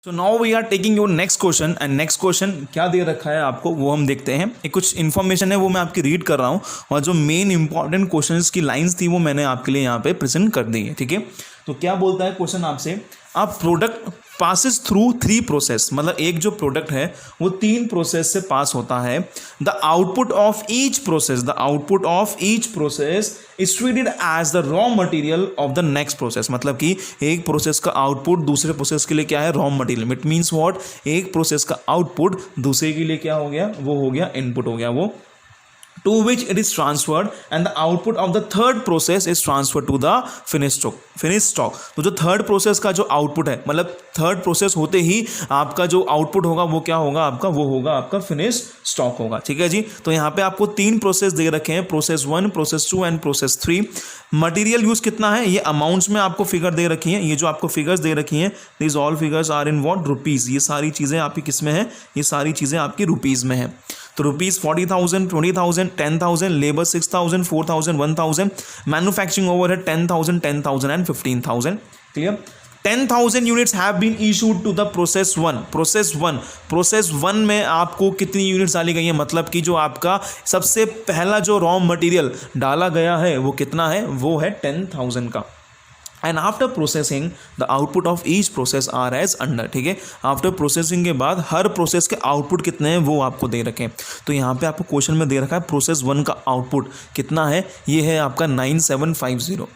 So now we are taking your next question and next question क्या दे रखा है आपको वो हम देखते हैं। एक कुछ इन्फॉर्मेशन है वो मैं आपकी रीड कर रहा हूँ और जो मेन इंपॉर्टेंट क्वेश्चंस की लाइंस थी वो मैंने आपके लिए यहाँ पे प्रेजेंट कर दी है। ठीक है, तो क्या बोलता है क्वेश्चन आपसे, आप प्रोडक्ट पासिस थ्रू 3 प्रोसेस, मतलब एक जो प्रोडक्ट है वो 3 प्रोसेस से पास होता है। The output of each process is treated as the raw material of the next process. मतलब कि एक प्रोसेस का आउटपुट दूसरे प्रोसेस के लिए क्या है, raw material. It means what, एक प्रोसेस का आउटपुट दूसरे के लिए क्या हो गया, वो हो गया इनपुट हो गया वो, to which it is transferred and the output of the third process is transferred to the finished stock। तो जो थर्ड प्रोसेस का जो आउटपुट है, मतलब थर्ड प्रोसेस होते ही आपका जो आउटपुट होगा वो क्या होगा आपका, वो होगा आपका फिनिश स्टॉक होगा। ठीक है जी, तो यहाँ पे आपको 3 प्रोसेस दे रखे हैं, process 1, process 2 and process 3। Material use कितना है, ये अमाउंट्स में आपको फिगर दे रखी है। ये जो आपको फिगर्स दे रखी हैं, these all figures are in what, rupees. ये सारी चीजें आपकी किस में है, ये सारी चीजें आपकी रुपीज में है। तो rupees 40,000, 20,000, 10,000, labour 6,000, 4,000, 1,000, manufacturing overhead 10,000, 10,000 and 15,000। Clear. 10,000 units have been issued to the process 1। Process 1 में आपको कितनी यूनिट्स डाली गई है, मतलब कि जो आपका सबसे पहला जो रॉ मटेरियल डाला गया है वो कितना है, वो है 10,000 का। And after processing the output of each process are as under. ठीक है, आफ्टर प्रोसेसिंग के बाद हर प्रोसेस के आउटपुट कितने हैं वो आपको दे रखे हैं। तो यहाँ पे आपको क्वेश्चन में दे रखा है प्रोसेस 1 का आउटपुट कितना है, ये है आपका 9750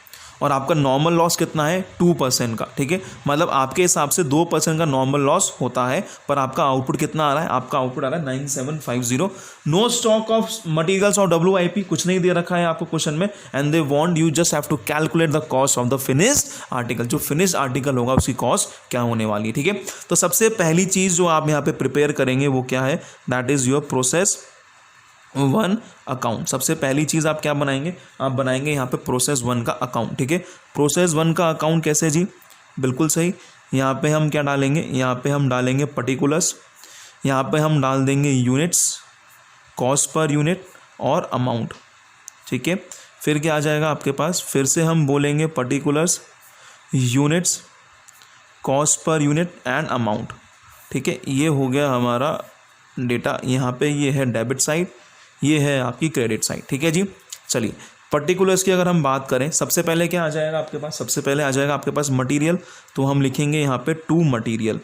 और आपका नॉर्मल लॉस कितना है 2% का। ठीक है, मतलब आपके हिसाब से 2% का नॉर्मल लॉस होता है, पर आपका आउटपुट कितना आ रहा है, आपका आउटपुट आ रहा है 9750। नो स्टॉक ऑफ मटेरियल्स और WIP कुछ नहीं दे रखा है आपको क्वेश्चन में। And they want you just have to calculate the cost of the finished article. जो फिनिश्ड आर्टिकल होगा उसकी कॉस्ट क्या होने वाली है। ठीक है, तो सबसे पहली चीज जो आप यहाँ पे प्रिपेयर करेंगे वो क्या है, that is your process 1 account. सबसे पहली चीज़ आप क्या बनाएंगे, आप बनाएंगे यहाँ पे प्रोसेस 1 का अकाउंट। ठीक है, प्रोसेस 1 का अकाउंट कैसे जी, बिल्कुल सही। यहाँ पे हम क्या डालेंगे, यहाँ पे हम डालेंगे पर्टिकुलर्स, यहाँ पे हम डाल देंगे यूनिट्स, कॉस्ट पर यूनिट और अमाउंट। ठीक है, फिर क्या आ जाएगा आपके पास, फिर से हम बोलेंगे particulars, units, cost per unit and amount. ठीक है, ये हो गया हमारा डेटा। यहाँ पे ये है डेबिट साइड, ये है आपकी क्रेडिट साइड। ठीक है जी, चलिए पर्टिकुलर्स की अगर हम बात करें, सबसे पहले क्या आ जाएगा आपके पास, सबसे पहले आ जाएगा आपके पास मटेरियल। तो हम लिखेंगे यहाँ पे 2 मटेरियल।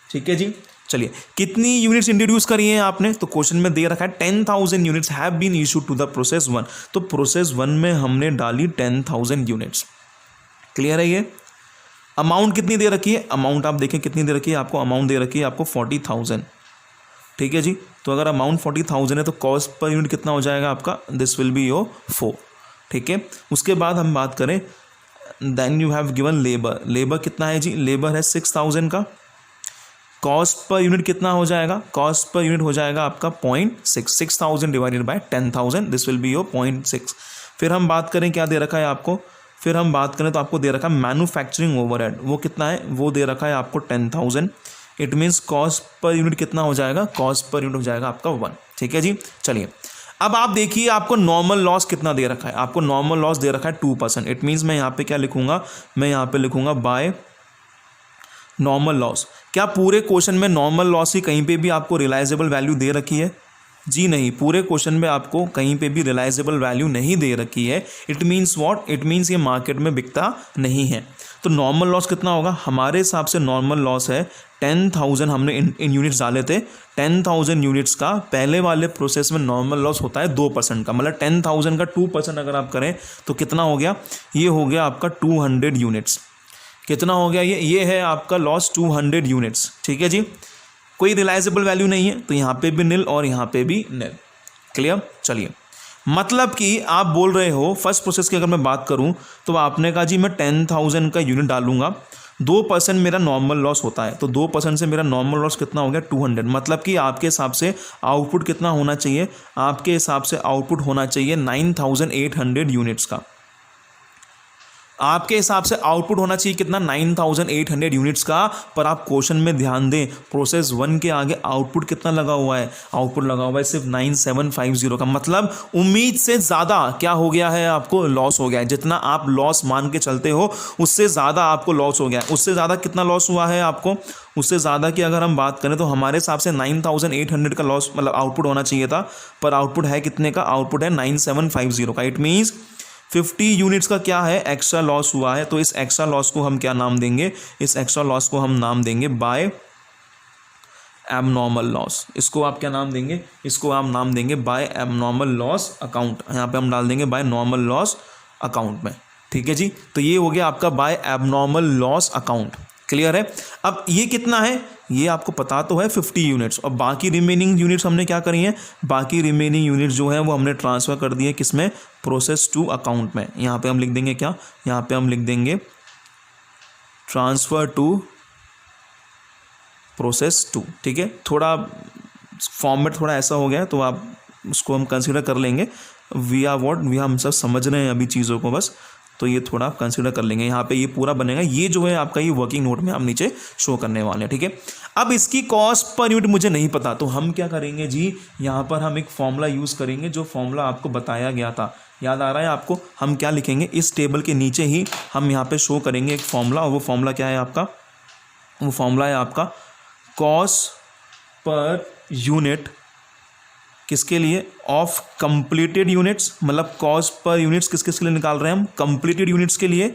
ठीक है जी, चलिए कितनी यूनिट्स इंट्रोड्यूस करी है आपने, तो क्वेश्चन में दे रखा है 10,000 units have been issued to the process 1। तो प्रोसेस 1 में हमने डाली 10,000 यूनिट्स। क्लियर है ये। अमाउंट कितनी दे रखी है, अमाउंट आप देखें कितनी दे रखी है आपको, अमाउंट दे रखी है आपको 40,000। ठीक है जी, तो अगर अमाउंट 40,000 है तो कॉस्ट पर यूनिट कितना हो जाएगा आपका, दिस विल बी योर 4। ठीक है, उसके बाद हम बात करें, then you have given labour. Labour कितना है जी, लेबर है 6,000 का। कॉस्ट पर यूनिट कितना हो जाएगा, कॉस्ट पर यूनिट हो जाएगा आपका 0.6। 6,000 divided by 10,000, this will be your 0.6। फिर हम बात करें क्या दे रखा है आपको, फिर हम बात करें तो आपको दे रखा है मैन्युफैक्चरिंग ओवरहेड, वो कितना है, वो दे रखा है आपको 10,000। It means cost per unit कितना हो जाएगा, कॉस्ट पर यूनिट हो जाएगा आपका 1। ठीक है जी, चलिए अब आप देखिए आपको नॉर्मल लॉस कितना दे रखा है, आपको नॉर्मल लॉस दे रखा है 2%। इट मीन्स मैं यहाँ पे क्या लिखूंगा, मैं यहाँ पे लिखूंगा बाय नॉर्मल लॉस। क्या पूरे क्वेश्चन में नॉर्मल लॉस की कहीं पे भी आपको रियलाइजेबल वैल्यू दे रखी है, जी नहीं, पूरे क्वेश्चन में आपको कहीं पे भी रियलाइजेबल वैल्यू नहीं दे रखी है। It means what, it means ये मार्केट में बिकता नहीं है। तो नॉर्मल लॉस कितना होगा, हमारे हिसाब से नॉर्मल लॉस है 10,000। हमने इन यूनिट्स डाले थे 10,000 यूनिट्स का। पहले वाले प्रोसेस में नॉर्मल लॉस होता है 2% का, मतलब 10,000 का 2% अगर आप करें तो कितना हो गया, ये हो गया आपका 200 यूनिट्स। कितना हो गया ये है आपका लॉस 200 यूनिट्स। ठीक है जी, कोई रिलायजेबल वैल्यू नहीं है तो यहाँ पे भी निल और यहाँ पे भी निल। क्लियर। चलिए मतलब कि आप बोल रहे हो फर्स्ट प्रोसेस की अगर मैं बात करूँ तो आपने कहा जी मैं 10,000 का यूनिट डालूंगा, 2% मेरा नॉर्मल लॉस होता है, तो 2% से मेरा नॉर्मल लॉस कितना हो गया 200। मतलब कि आपके हिसाब से आउटपुट कितना होना चाहिए, आपके हिसाब से आउटपुट होना चाहिए 9,800 यूनिट्स का। आपके हिसाब से आउटपुट होना चाहिए कितना 9800 यूनिट्स का, पर आप क्वेश्चन में ध्यान दें प्रोसेस 1 के आगे आउटपुट कितना लगा हुआ है, आउटपुट लगा हुआ है सिर्फ 9750 का, मतलब उम्मीद से ज़्यादा क्या हो गया है, आपको लॉस हो गया है। जितना आप लॉस मान के चलते हो उससे ज़्यादा आपको लॉस हो गया है। उससे ज़्यादा कितना लॉस हुआ है आपको, उससे ज़्यादा की अगर हम बात करें तो हमारे हिसाब से 9800 का लॉस मतलब आउटपुट होना चाहिए था, पर आउटपुट है कितने का, आउटपुट है 9750 का। इट मीन्स 50 यूनिट्स का क्या है, एक्स्ट्रा लॉस हुआ है। तो इस एक्स्ट्रा लॉस को हम क्या नाम देंगे, इस एक्स्ट्रा लॉस को हम नाम देंगे बाय एबनॉर्मल लॉस। इसको आप क्या नाम देंगे, इसको आप नाम देंगे बाय एबनॉर्मल लॉस अकाउंट। यहाँ पे हम डाल देंगे बाय नॉर्मल लॉस अकाउंट में, ठीक है जी। तो ये हो गया आपका by abnormal loss account, clear है। अब ये कितना है, ये आपको पता तो है 50 यूनिट्स, और बाकी रिमेनिंग यूनिट्स हमने क्या करी हैं, बाकी रिमेनिंग यूनिट्स जो है वो हमने ट्रांसफ़र कर दिए किसमें, प्रोसेस 2 अकाउंट में। यहाँ पे हम लिख देंगे क्या, यहाँ पे हम लिख देंगे ट्रांसफ़र टू प्रोसेस 2, ठीक है। थोड़ा फॉर्मेट थोड़ा ऐसा हो गया तो आप उसको हम कंसिडर कर लेंगे। वी हम सब समझ रहे हैं अभी चीज़ों को बस, तो ये थोड़ा आप कंसिडर कर लेंगे। यहाँ पे ये पूरा बनेगा, ये जो है आपका ये वर्किंग नोट में हम नीचे शो करने वाले हैं, ठीक है। अब इसकी कॉस्ट पर यूनिट मुझे नहीं पता, तो हम क्या करेंगे जी, यहाँ पर हम एक फॉर्मूला यूज़ करेंगे, जो फॉर्मूला आपको बताया गया था, याद आ रहा है आपको। हम क्या लिखेंगे, इस टेबल के नीचे ही हम यहाँ पे शो करेंगे एक फॉर्मूला, और वो फॉर्मूला क्या है आपका, वो फॉर्मूला है आपका कॉस्ट पर यूनिट किसके लिए, ऑफ कंप्लीटेड यूनिट्स, मतलब कॉस्ट पर यूनिट्स किस किस के लिए निकाल रहे हैं हम, कंप्लीटेड यूनिट्स के लिए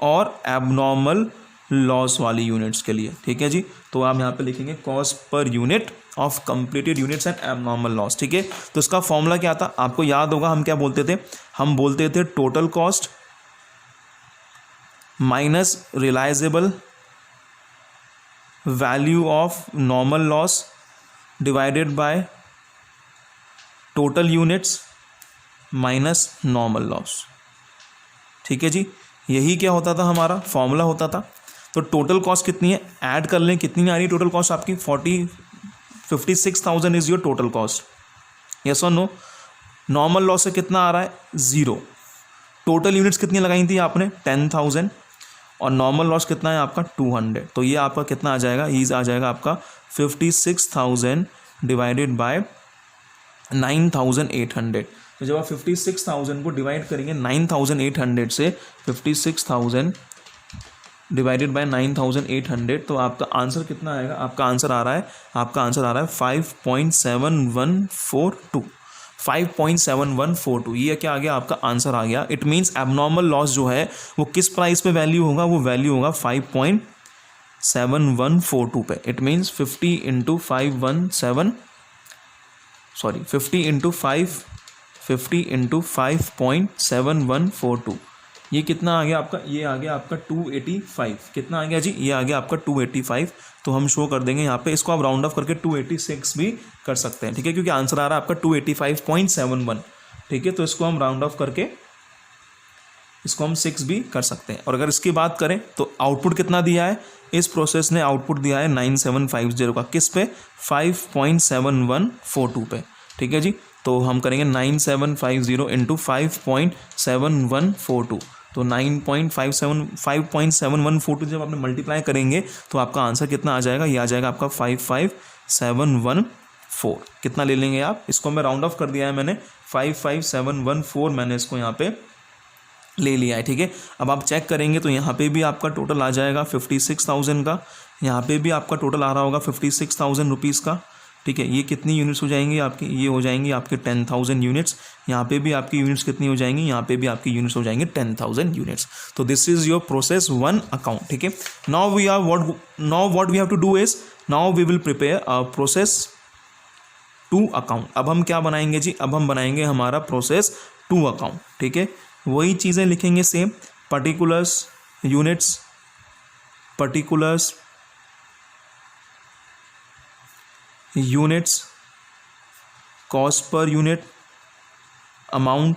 और एबनॉर्मल लॉस वाली यूनिट्स के लिए, ठीक है जी। तो आप यहाँ पे लिखेंगे cost per unit of completed units and abnormal loss, ठीक है। तो इसका फॉर्मूला क्या था, आपको याद होगा हम क्या बोलते थे, हम बोलते थे total cost minus realisable value of normal loss divided by total units minus normal loss, ठीक है जी। यही क्या होता था, हमारा फॉर्मूला होता था। तो टोटल कॉस्ट कितनी है, ऐड कर लें, कितनी आ रही है टोटल कॉस्ट आपकी, 56,000 is your total cost, yes और नो। नॉर्मल लॉस से कितना आ रहा है, 0। टोटल यूनिट्स कितनी लगाई थी आपने, 10,000, और नॉर्मल लॉस कितना है आपका 200। तो ये आपका कितना आ जाएगा, ये आ जाएगा आपका 56,000 डिवाइडेड बाय 9,800। तो जब आप 56,000 को डिवाइड करेंगे 9,800 से, 56,000 डिवाइडेड बाय 9,800, तो आपका आंसर कितना आएगा, आपका आंसर आ रहा है, आपका आंसर आ रहा है 5.7142, 5.7142। ये क्या आ गया, आपका आंसर आ गया। इट मीन्स एबनॉर्मल लॉस जो है वो किस प्राइस पे वैल्यू होगा, वो वैल्यू होगा 5.7142 पे। इट मीन्स 50 इंटू 5.7142, ये कितना आ गया आपका, ये आ गया आपका 285। कितना आ गया जी, ये आ गया आपका 285। तो हम शो कर देंगे यहाँ पे, इसको आप राउंड ऑफ करके 286 भी कर सकते हैं, ठीक है, क्योंकि आंसर आ रहा है आपका 285.71, ठीक है। तो इसको हम राउंड ऑफ करके इसको हम 6 भी कर सकते हैं। और अगर इसकी बात करें तो आउटपुट कितना दिया है, इस प्रोसेस ने आउटपुट दिया है 9750 का, किस पे, 5.7142 पे, ठीक है जी। तो हम करेंगे 9750 इंटू 5.7142, तो 5.7142 जब आपने मल्टीप्लाई करेंगे तो आपका आंसर कितना आ जाएगा, ये आ जाएगा आपका 55714। कितना ले लेंगे आप, इसको मैं राउंड ऑफ कर दिया है मैंने, 55714 मैंने इसको यहाँ पे ले लिया है, ठीक है। अब आप चेक करेंगे तो यहाँ पे भी आपका टोटल आ जाएगा 56,000 का, यहाँ पे भी आपका टोटल आ रहा होगा 56,000 रुपीज़ का, ठीक है। ये कितनी यूनिट्स हो जाएंगी आपकी, ये हो जाएंगी आपके 10,000 यूनिट्स। यहाँ पे भी आपकी यूनिट्स कितनी हो जाएंगी, यहाँ पे भी आपकी यूनिट्स हो जाएंगे 10,000 यूनिट्स। तो this is your process 1 account, ठीक है। Now what we have to do is, now we will prepare a process 2 account. अब हम क्या बनाएंगे जी, अब हम बनाएंगे हमारा प्रोसेस 2 अकाउंट, ठीक है। वही चीज़ें लिखेंगे same, particulars units, particulars units, cost per unit, amount,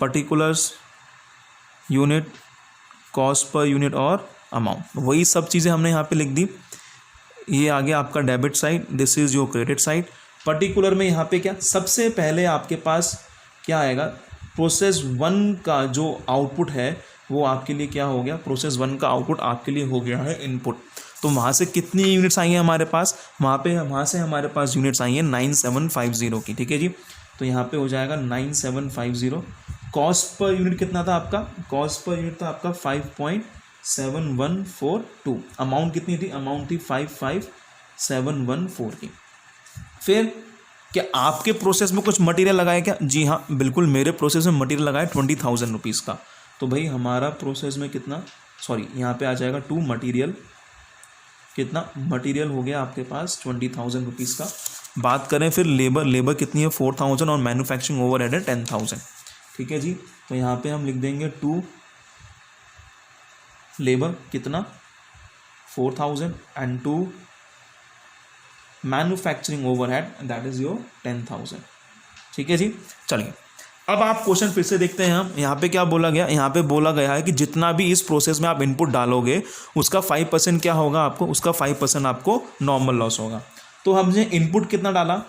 particulars unit, cost per unit और अमाउंट। वही सब चीज़ें हमने यहाँ पे लिख दी। ये आ गया आपका debit side, this is your credit side. Particular में यहाँ पे क्या, सबसे पहले आपके पास क्या आएगा, प्रोसेस 1 का जो आउटपुट है वो आपके लिए क्या हो गया, प्रोसेस 1 का आउटपुट आपके लिए हो गया है इनपुट। तो वहाँ से कितनी यूनिट्स आई हैं हमारे पास, वहाँ से हमारे पास यूनिट्स आई हैं 9750 की, ठीक है जी। तो यहाँ पे हो जाएगा 9750। कॉस्ट पर यूनिट कितना था आपका, कॉस्ट पर यूनिट था आपका 5.7142। अमाउंट कितनी थी, अमाउंट थी 55714 की। फिर क्या आपके प्रोसेस में कुछ मटेरियल लगाया क्या, जी हाँ बिल्कुल, मेरे प्रोसेस में मटेरियल लगाया 20,000 रुपीज़ का। तो भाई हमारा प्रोसेस में कितना, सॉरी यहाँ पे आ जाएगा 2 मटेरियल, कितना मटेरियल हो गया आपके पास 20,000 रुपीज़ का। बात करें फिर लेबर कितनी है 4,000 और मैन्युफैक्चरिंग ओवरहेड है 10,000, ठीक है जी। तो यहाँ पे हम लिख देंगे 2 लेबर कितना 4,000 and 2 manufacturing overhead that is your 10,000, ठीक है जी। चलिए अब आप क्वेश्चन फिर से देखते हैं हम, यहाँ पे क्या बोला गया, यहाँ पे बोला गया है कि जितना भी इस प्रोसेस में आप इनपुट डालोगे उसका 5% क्या होगा आपको, उसका 5% आपको नॉर्मल लॉस होगा। तो हमने इनपुट कितना डाला,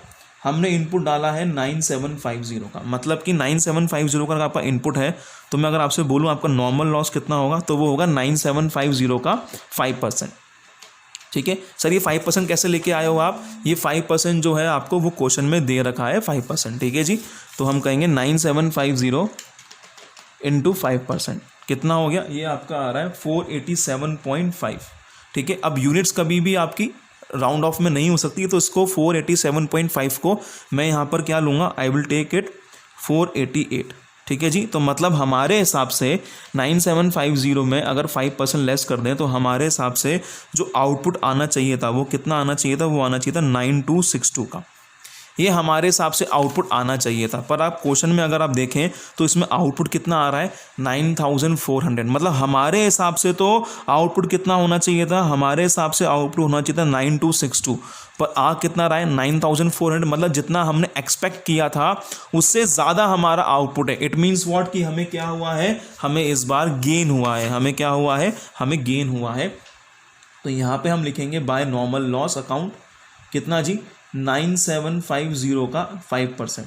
हमने इनपुट डाला है 9750 का, मतलब कि 9750 का आपका इनपुट है। तो मैं अगर आपसे बोलूँ आपका नॉर्मल लॉस कितना होगा, तो वो होगा 9750 का 5%, ठीक है। सर ये 5% कैसे लेके आए हो आप, ये 5% जो है आपको वो क्वेश्चन में दे रखा है 5%, ठीक है जी। तो हम कहेंगे 9750 इंटू 5%, कितना हो गया, ये आपका आ रहा है 487.5, ठीक है। अब यूनिट्स कभी भी आपकी राउंड ऑफ में नहीं हो सकती है, तो इसको 487.5 को मैं यहाँ पर क्या लूँगा, आई विल टेक इट 488, ठीक है जी। तो मतलब हमारे हिसाब से 9750 में अगर 5% लेस कर दें तो हमारे हिसाब से जो आउटपुट आना चाहिए था वो कितना आना चाहिए था, वो आना चाहिए था 9262 का। ये हमारे हिसाब से आउटपुट आना चाहिए था, पर आप क्वेश्चन में अगर आप देखें तो इसमें आउटपुट कितना आ रहा है 9400, मतलब हमारे हिसाब से तो आउटपुट कितना होना चाहिए था, हमारे हिसाब से आउटपुट होना चाहिए था 9262, पर आ कितना रहा है 9400, मतलब जितना हमने एक्सपेक्ट किया था उससे ज़्यादा हमारा आउटपुट है। इट मीन्स व्हाट कि हमें क्या हुआ है, हमें इस बार गेन हुआ है, हमें क्या हुआ है, हमें गेन हुआ है। तो यहाँ पे हम लिखेंगे बाय नॉर्मल लॉस अकाउंट कितना जी 9750 का 5%,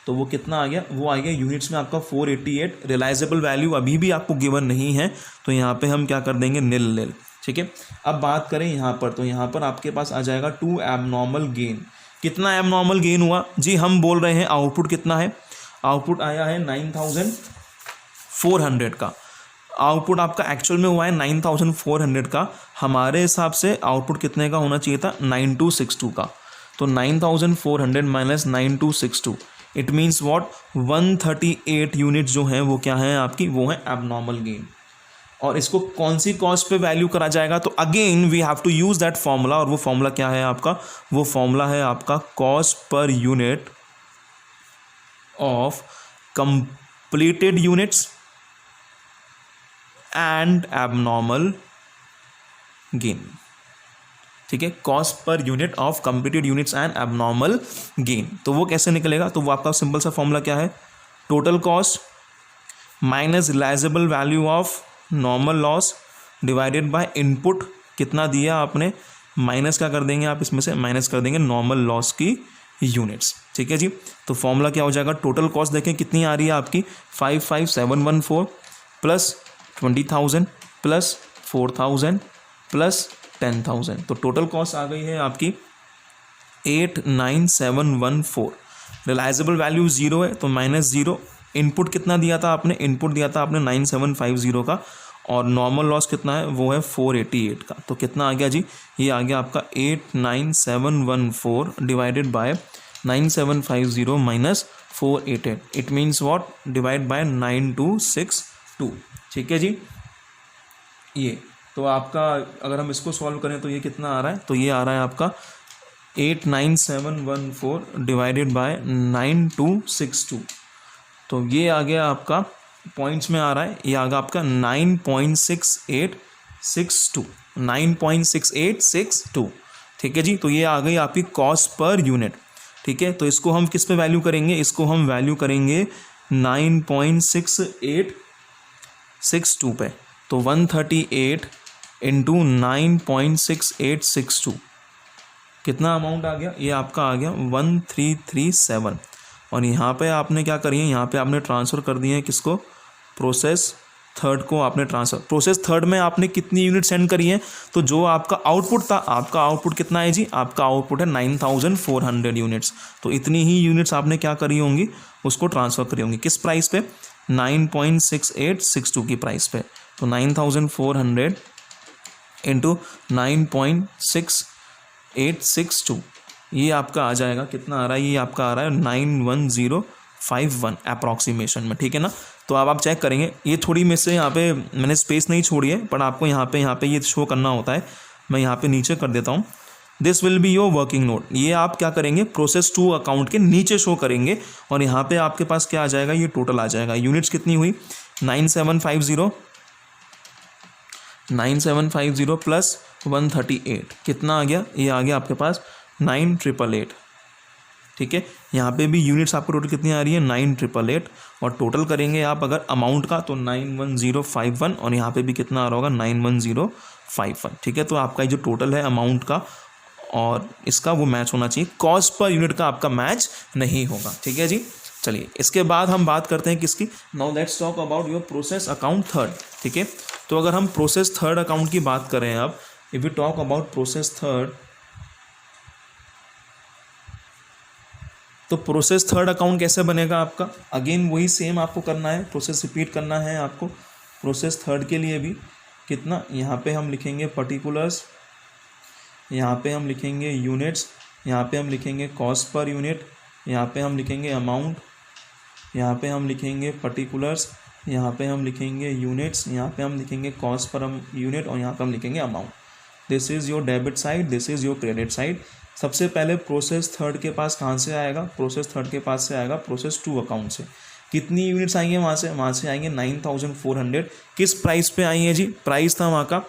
तो वो कितना आ गया, वो आ गया यूनिट्स में आपका 488। रियलाइजेबल वैल्यू अभी भी आपको गिवन नहीं है, तो यहाँ पे हम क्या कर देंगे निल, ठीक है। अब बात करें यहाँ पर, तो यहाँ पर आपके पास आ जाएगा 2 एबनॉर्मल गेन। कितना एबनॉर्मल गेन हुआ जी, हम बोल रहे हैं आउटपुट कितना है, आउटपुट आया है 9400 का, आउटपुट आपका एक्चुअल में हुआ है 9400 का, हमारे हिसाब से आउटपुट कितने का होना चाहिए था 9262 का। तो 9400 minus 9262, it means what 138 unit जो हैं वो क्या हैं आपकी, वो हैं एबनॉर्मल गेन। और इसको कौन सी कॉस्ट पे वैल्यू करा जाएगा, तो again we have to use that formula, और वो फॉर्मूला क्या है आपका, वो फॉर्मूला है आपका cost per unit of completed units and abnormal gain, ठीक है। Cost per unit of completed units and abnormal gain, तो वो कैसे निकलेगा, तो वो आपका सिंपल सा फॉर्मूला क्या है, total cost minus realisable value of normal loss divided by input कितना दिया आपने, माइनस क्या कर देंगे आप इसमें से, माइनस कर देंगे नॉर्मल लॉस की यूनिट्स, ठीक है जी। तो फॉर्मूला क्या हो जाएगा, टोटल कॉस्ट देखें कितनी आ रही है आपकी 55714 प्लस 20,000 प्लस 4,000 प्लस 10,000, तो टोटल कॉस्ट आ गई है आपकी 89714। रियलाइजेबल वैल्यू 0 है तो माइनस 0, इनपुट कितना दिया था आपने, इनपुट दिया था आपने 9750 का, और नॉर्मल लॉस कितना है, वो है 488 का। तो कितना आ गया जी, ये आ गया आपका 89714 divided by 9750 minus 488, it means what divide by 9262, ठीक है जी। ये तो आपका अगर हम इसको सॉल्व करें तो ये कितना आ रहा है, तो ये आ रहा है आपका 89714 डिवाइडेड बाय 9262, तो ये आ गया आपका पॉइंट्स में आ रहा है, ये आ गया आपका 9.6862, 9.6862, ठीक है जी। तो ये आ गई आपकी कॉस्ट पर यूनिट, ठीक है। तो इसको हम किस पे वैल्यू करेंगे, इसको हम वैल्यू करेंगे 9.6862 पे, तो 138 इंटू 9.6862 कितना अमाउंट आ गया, ये आपका आ गया 1337, और यहाँ पे आपने क्या करी है, यहाँ पे आपने ट्रांसफ़र कर दिए हैं किसको, प्रोसेस थर्ड को आपने ट्रांसफ़र। प्रोसेस थर्ड में आपने कितनी यूनिट सेंड करी है, तो जो आपका आउटपुट था, आपका आउटपुट कितना है जी, आपका आउटपुट है 9400 यूनिट्स। तो इतनी ही यूनिट्स आपने क्या करी होंगी, उसको ट्रांसफ़र करी होंगी। किस प्राइस पे, 9.6862 की प्राइस पे। तो 9400 इंटू 9.6862, ये आपका आ जाएगा, कितना आ रहा है, ये आपका आ रहा है 91051 अप्रॉक्सीमेशन में, ठीक है ना। तो अब आप चेक करेंगे, ये थोड़ी में से यहाँ पे मैंने स्पेस नहीं छोड़ी है, पर आपको यहाँ पे ये शो करना होता है। मैं यहाँ पे नीचे कर देता हूँ, this will be your working note. ये आप क्या करेंगे, प्रोसेस 2 अकाउंट के नीचे शो करेंगे, और यहाँ पे आपके पास क्या आ जाएगा, ये टोटल आ जाएगा। यूनिट्स कितनी हुई, 9750 प्लस 138, कितना आ गया, ये आ गया आपके पास 9888, ठीक है। यहाँ पे भी यूनिट्स आपको टोटल कितनी आ रही है, 9888, और टोटल करेंगे आप अगर अमाउंट का तो 91051, और यहाँ पे भी कितना आ रहा होगा, 91051, ठीक है। तो आपका जो टोटल है अमाउंट का और इसका वो मैच होना चाहिए, कॉस्ट पर यूनिट का आपका मैच नहीं होगा, ठीक है जी। चलिए इसके बाद हम बात करते हैं किसकी, now let's talk about your process account third, ठीक है। तो अगर हम प्रोसेस थर्ड अकाउंट की बात करें, अब if you talk about process third, तो प्रोसेस थर्ड अकाउंट कैसे बनेगा आपका, अगेन वही सेम आपको करना है, प्रोसेस रिपीट करना है आपको। प्रोसेस थर्ड के लिए भी कितना, यहाँ पे हम लिखेंगे पर्टिकुलर्स, यहाँ पे हम लिखेंगे यूनिट्स, यहाँ पे हम लिखेंगे कॉस्ट पर यूनिट, यहाँ पे हम लिखेंगे अमाउंट, यहाँ पे हम लिखेंगे पर्टिकुलर्स, यहाँ पे हम लिखेंगे यूनिट्स, यहाँ पे हम लिखेंगे कॉस्ट पर यूनिट, और यहाँ पे हम लिखेंगे amount. This is your debit side, this is your credit side. सबसे पहले प्रोसेस थर्ड के पास कहाँ से आएगा, प्रोसेस थर्ड के पास से आएगा प्रोसेस 2 अकाउंट से। कितनी यूनिट्स आएंगे वहाँ से आएंगे 9400। किस प्राइस पे आई है जी, प्राइस था वहाँ का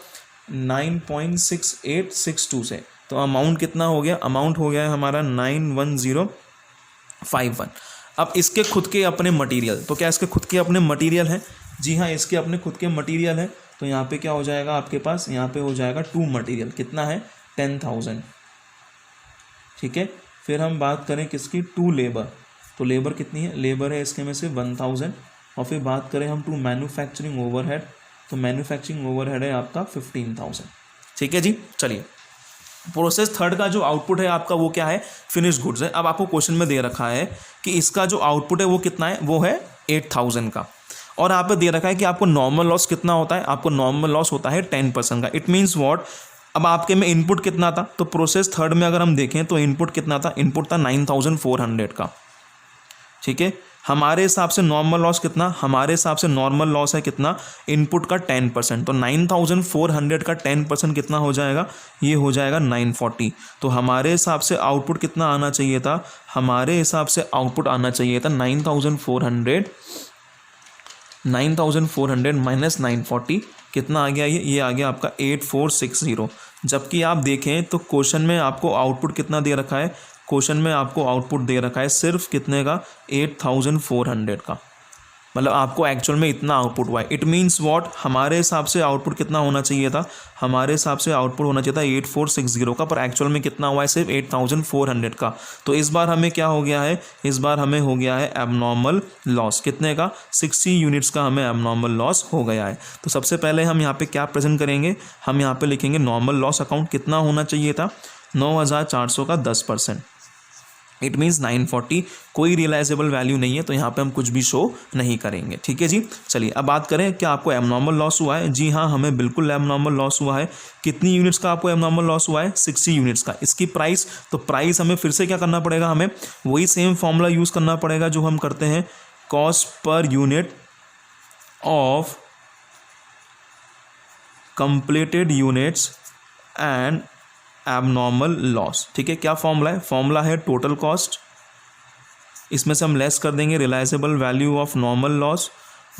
9.6862 से। तो अमाउंट कितना हो गया, अमाउंट हो गया है हमारा 91051। अब इसके खुद के अपने मटेरियल, तो क्या इसके खुद के अपने मटेरियल हैं, जी हाँ इसके अपने खुद के मटेरियल हैं। तो यहाँ पे क्या हो जाएगा आपके पास, यहाँ पे हो जाएगा 2 मटेरियल, कितना है 10,000, ठीक है। फिर हम बात करें किसकी, 2 लेबर, तो लेबर कितनी है, लेबर है इसके में से 1000। और फिर बात करें हम 2 मैन्युफैक्चरिंग ओवरहेड, तो मैन्युफैक्चरिंग ओवरहेड है आपका 15,000, ठीक है जी। चलिए प्रोसेस थर्ड का जो आउटपुट है आपका वो क्या है, फिनिश गुड्स है। अब आपको क्वेश्चन में दे रखा है कि इसका जो आउटपुट है वो कितना है, वो है 8000 का, और आप पे दे रखा है कि आपको नॉर्मल लॉस कितना होता है, आपको नॉर्मल लॉस होता है 10% का। इट मीन्स व्हाट, अब आपके में इनपुट कितना था, तो प्रोसेस थर्ड में अगर हम देखें तो इनपुट कितना था, इनपुट था 9400 का, ठीक है। हमारे हिसाब से नॉर्मल लॉस कितना, हमारे हिसाब से नॉर्मल लॉस है कितना, इनपुट का 10%, तो 9400 का 10% कितना हो जाएगा, ये हो जाएगा 940। तो हमारे हिसाब से आउटपुट कितना आना चाहिए था, हमारे हिसाब से आउटपुट आना चाहिए था 9400 माइनस 940, कितना आ गया, ये आ गया आपका 8460। जबकि आप देखें तो क्वेश्चन में आपको आउटपुट कितना दे रखा है, क्वेश्चन में आपको आउटपुट दे रखा है सिर्फ कितने का, 8400 का, मतलब आपको एक्चुअल में इतना आउटपुट हुआ है। इट मीन्स व्हाट, हमारे हिसाब से आउटपुट कितना होना चाहिए था, हमारे हिसाब से आउटपुट होना चाहिए था 8460 का, पर एक्चुअल में कितना हुआ है, सिर्फ 8400 का। तो इस बार हमें क्या हो गया है, इस बार हमें हो गया है एबनॉर्मल लॉस, कितने का, 60 यूनिट्स का हमें एबनॉर्मल लॉस हो गया है। तो सबसे पहले हम यहाँ पे क्या प्रेजेंट करेंगे, हम यहाँ पे लिखेंगे नॉर्मल लॉस अकाउंट कितना होना चाहिए था, 9400 का 10%, इट मीन्स 940। कोई रियलाइजेबल वैल्यू नहीं है, तो यहाँ पे हम कुछ भी शो नहीं करेंगे, ठीक है जी। चलिए अब बात करें क्या आपको एबनॉर्मल लॉस हुआ है, जी हाँ हमें बिल्कुल एबनॉर्मल लॉस हुआ है। कितनी यूनिट्स का आपको एबनॉर्मल लॉस हुआ है, 60 यूनिट्स का। इसकी प्राइस, तो प्राइस हमें फिर से क्या करना पड़ेगा, हमें वही सेम फॉर्मूला यूज़ करना पड़ेगा जो हम करते हैं, cost per unit of completed units and abnormal loss, ठीक है। क्या फॉर्मूला है, फॉर्मूला है टोटल कॉस्ट, इसमें से हम लेस कर देंगे realisable value of normal loss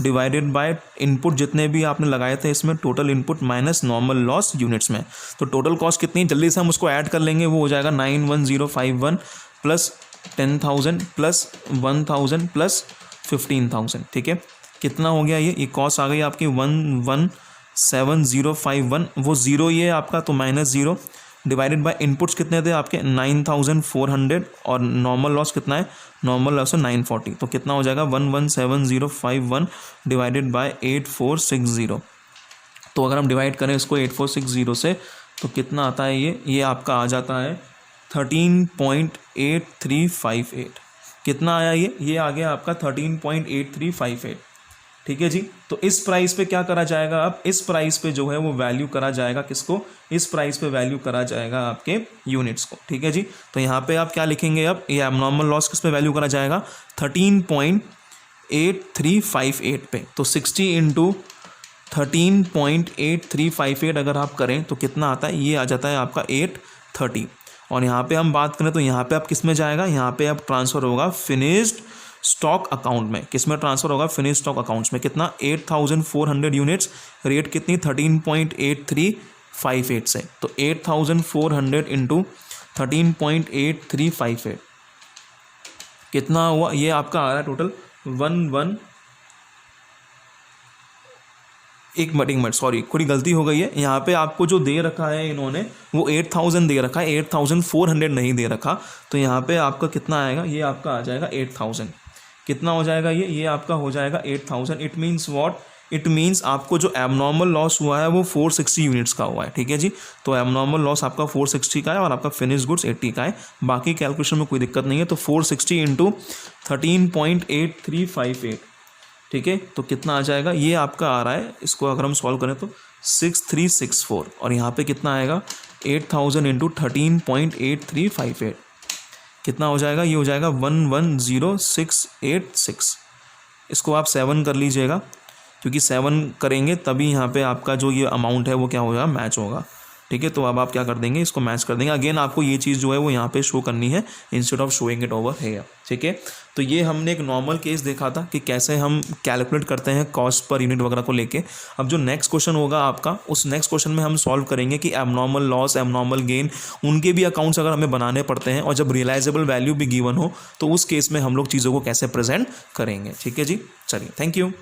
divided by input जितने भी आपने लगाए थे इसमें, total input minus normal loss units में। तो टोटल कॉस्ट कितनी, जल्दी से हम उसको ऐड कर लेंगे, वो हो जाएगा 91051 प्लस 10,000 प्लस 1000 प्लस 15,000, ठीक है। कितना हो गया, ये कॉस्ट आ गई आपकी 117,051, वो जीरो ये है आपका, तो माइनस 0 डिवाइडेड बाय इनपुट्स कितने थे आपके 9400 और नॉर्मल लॉस कितना है, नॉर्मल लॉस है 940, तो कितना हो जाएगा 117051 डिवाइडेड बाय 8460। तो अगर हम डिवाइड करें इसको 8460 से तो कितना आता है, ये आपका आ जाता है 13.8358। कितना आया ये आ गया आपका 13.8358। ठीक है जी। तो इस प्राइस पे क्या करा जाएगा, अब इस प्राइस पे जो है वो वैल्यू करा जाएगा किसको, इस प्राइस पे वैल्यू करा जाएगा आपके यूनिट्स को। ठीक है जी। तो यहाँ पे आप क्या लिखेंगे, अब ये एबनॉर्मल लॉस किस पे वैल्यू करा जाएगा 13.8358 पे। तो 60 इंटू 13.8358 अगर आप करें तो कितना आता है, ये आ जाता है आपका 830। और यहाँ पे हम बात करें तो यहाँ पे आप किस में जाएगा, यहाँ पे आप ट्रांसफ़र होगा फिनिश्ड स्टॉक अकाउंट में। किस में ट्रांसफ़र होगा, फिनिश्ड स्टॉक अकाउंट्स में। कितना 8400 यूनिट्स, रेट कितनी 13.8358 से। तो 8400 इंटू 13.8358 कितना हुआ, ये आपका आ रहा है टोटल 11 एक मिनट सॉरी थोड़ी गलती हो गई है। यहाँ पे आपको जो दे रखा है इन्होंने वो 8000 दे रखा है, 8400 नहीं दे रखा। तो यहाँ पे आपका कितना आएगा, ये आपका आ जाएगा 8000। कितना हो जाएगा ये आपका हो जाएगा 8000। It means what, it means आपको जो एबनॉर्मल लॉस हुआ है वो 460 यूनिट्स का हुआ है। ठीक है जी। तो एबनॉर्मल लॉस आपका 460 का है और आपका फिनिश गुड्स 80 का है। बाकी कैलकुलेशन में कोई दिक्कत नहीं है। तो 460 इंटू 13.8358, ठीक है। तो कितना आ जाएगा, ये आपका आ रहा है, इसको अगर हम सॉल्व करें तो 6364। और यहाँ पे कितना आएगा 8000 इंटू 13.8358 कितना हो जाएगा, ये हो जाएगा 110686। इसको आप 7 कर लीजिएगा, क्योंकि 7 करेंगे तभी यहाँ पे आपका जो ये अमाउंट है वो क्या होगा, मैच होगा। ठीक है। तो अब आप क्या कर देंगे, इसको मैच कर देंगे। अगेन आपको ये चीज़ जो है वो यहाँ पे शो करनी है instead of showing it over here. ठीक है। तो ये हमने एक नॉर्मल केस देखा था कि कैसे हम कैलकुलेट करते हैं कॉस्ट पर यूनिट वगैरह को लेके। अब जो नेक्स्ट क्वेश्चन होगा आपका, उस नेक्स्ट क्वेश्चन में हम सॉल्व करेंगे कि एबनॉर्मल लॉस, एबनॉर्मल गेन, उनके भी अकाउंट्स अगर हमें बनाने पड़ते हैं और जब रियलाइजेबल वैल्यू भी गिवन हो तो उस केस में हम लोग चीज़ों को कैसे प्रेजेंट करेंगे। ठीक है जी। चलिए, थैंक यू।